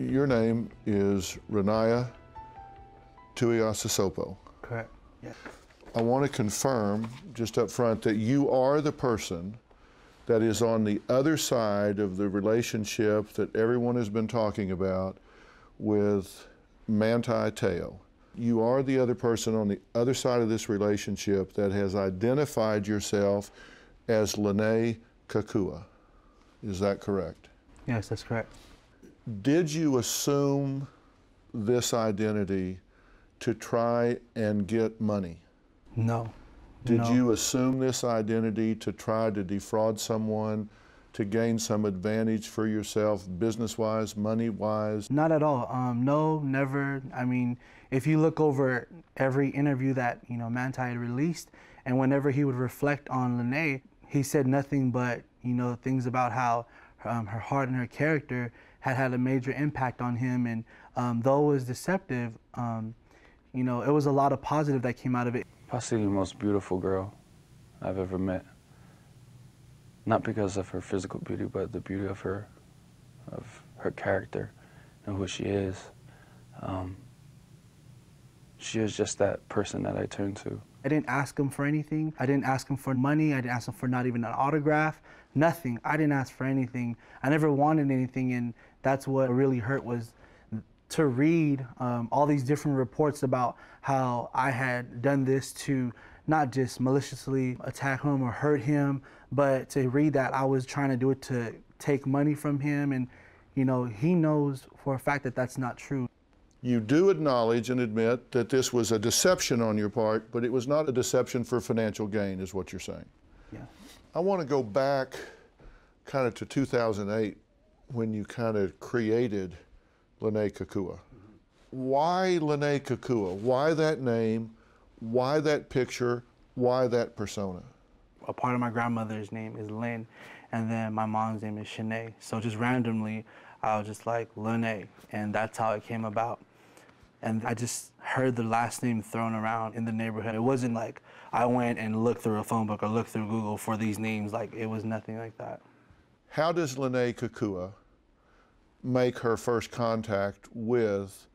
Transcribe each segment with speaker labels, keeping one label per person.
Speaker 1: Your name is Ronaiah Tuiasosopo.
Speaker 2: Correct, yes.
Speaker 1: I want to confirm just up front that you are the person that is on the other side of the relationship that everyone has been talking about with Manti Te'o. You are the other person on the other side of this relationship that has identified yourself as Lennay Kekua. Is that correct?
Speaker 2: Yes, that's correct.
Speaker 1: Did you assume this identity to try and get money?
Speaker 2: No.
Speaker 1: Did you assume this identity to try to defraud someone, to gain some advantage for yourself, business-wise, money-wise?
Speaker 2: Not at all. No, never. I mean, if you look over every interview that, Manti had released, and whenever he would reflect on Lennay, he said nothing but, things about how her heart and her character had a major impact on him. And though it was deceptive, it was a lot of positive that came out of it.
Speaker 3: Possibly the most beautiful girl I've ever met. Not because of her physical beauty, but the beauty of her character and who she is. She is just that person that I turn to.
Speaker 2: I didn't ask him for anything. I didn't ask him for money. I didn't ask him for not even an autograph. Nothing. I didn't ask for anything. I never wanted anything, and that's what really hurt, was to read all these different reports about how I had done this to not just maliciously attack him or hurt him, but to read that I was trying to do it to take money from him. And, he knows for a fact that that's not true.
Speaker 1: You do acknowledge and admit that this was a deception on your part, but it was not a deception for financial gain, is what you're saying.
Speaker 2: Yeah.
Speaker 1: I want to go back kind of to 2008 when you kind of created Lennay Kekua. Why Lennay Kekua? Why that name? Why that picture? Why that persona?
Speaker 2: A part of my grandmother's name is Lynn, and then my mom's name is Shanae. So just randomly, I was just like, Lennay, and that's how it came about. And I just heard the last name thrown around in the neighborhood. It wasn't like I went and looked through a phone book or looked through Google for these names. Like, it was nothing like that.
Speaker 1: How does Lennay Kekua make her first contact with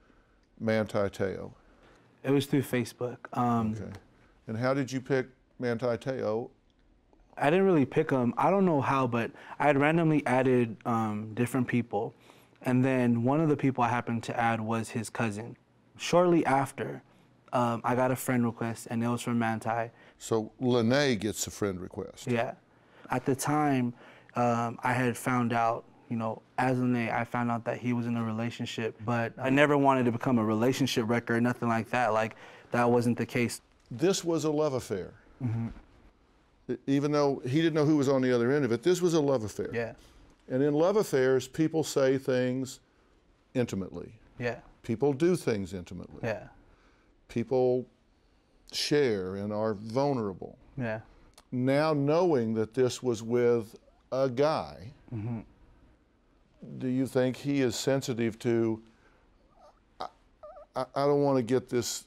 Speaker 1: Manti Te'o?
Speaker 2: It was through Facebook.
Speaker 1: Okay. And how did you pick Manti Te'o?
Speaker 2: I didn't really pick him. I don't know how, but I had randomly added different people. And then one of the people I happened to add was his cousin. Shortly after, I got a friend request, and it was from Manti.
Speaker 1: So Lennay gets a friend request.
Speaker 2: Yeah. At the time, I had found out, as Lennay, I found out that he was in a relationship, but I never wanted to become a relationship wrecker or nothing like that. Like, that wasn't the case.
Speaker 1: This was a love affair.
Speaker 2: Mm-hmm.
Speaker 1: Even though he didn't know who was on the other end of it, this was a love affair.
Speaker 2: Yeah.
Speaker 1: And in love affairs, people say things intimately.
Speaker 2: Yeah.
Speaker 1: People do things intimately.
Speaker 2: Yeah.
Speaker 1: People share and are vulnerable.
Speaker 2: Yeah.
Speaker 1: Now knowing that this was with a guy,
Speaker 2: mm-hmm.
Speaker 1: do you think he is sensitive to, I don't want to get this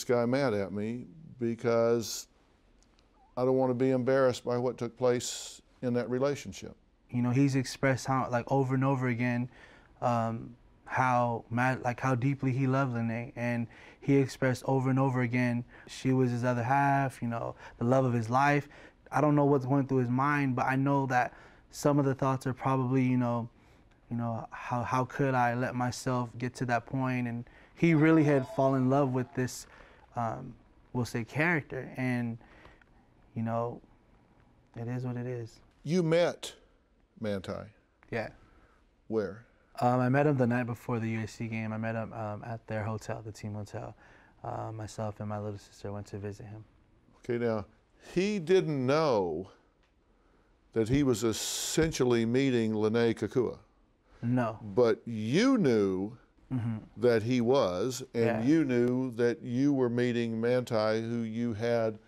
Speaker 1: guy mad at me because I don't want to be embarrassed by what took place in that relationship?
Speaker 2: He's expressed how, like, over and over again, how deeply he loved Lennay, and he expressed over and over again she was his other half, the love of his life. I don't know what's going through his mind, but I know that some of the thoughts are probably, how could I let myself get to that point? And he really had fallen in love with this, we'll say, character, and it is what it is.
Speaker 1: You met Manti?
Speaker 2: Yeah.
Speaker 1: Where?
Speaker 2: I met him the night before the USC game. I met him at their hotel, the team hotel. Myself and my little sister went to visit him.
Speaker 1: Okay, now, he didn't know that he was essentially meeting Lennay Kekua.
Speaker 2: No.
Speaker 1: But you knew
Speaker 2: mm-hmm.
Speaker 1: that he was, and
Speaker 2: yeah.
Speaker 1: you knew that you were meeting Manti, who you had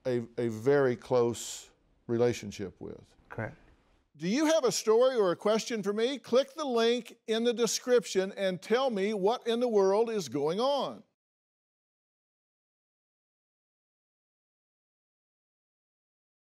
Speaker 1: a very close relationship with.
Speaker 2: Correct.
Speaker 1: Do you have a story or a question for me? Click the link in the description and tell me what in the world is going on.